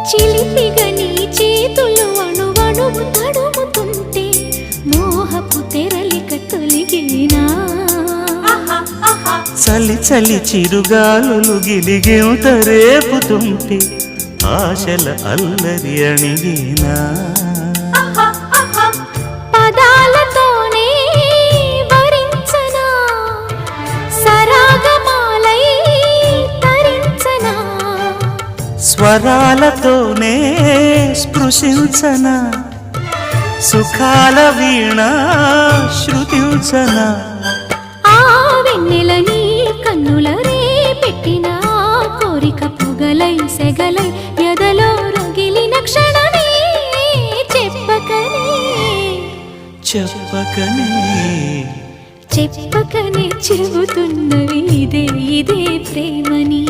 చిలిపిగా నీ చేతులు అణువణువు తడుముతుంటే మోహపు తెరలిక తొలిగేనా చలి చలి చిరుగాలులు గిలిగేంత రేపుతుంటే ఆశల అల్లరి అణిగేనా పదాలతోనే వరించనా సరాగమాలై తరించనా స్వరాలతోనే స్పృశించనా సుఖాల వీణ శృతించనా ఆ వెన్నెల నీ కన్నుల రే పెట్టిన కోరిక పొగలై సెగలై ఎదలో రగిలిన క్షణమే చెప్పకనే చెప్పకనే చెప్పకనే చెబుతున్నవి ఇదే ఇదే ప్రేమని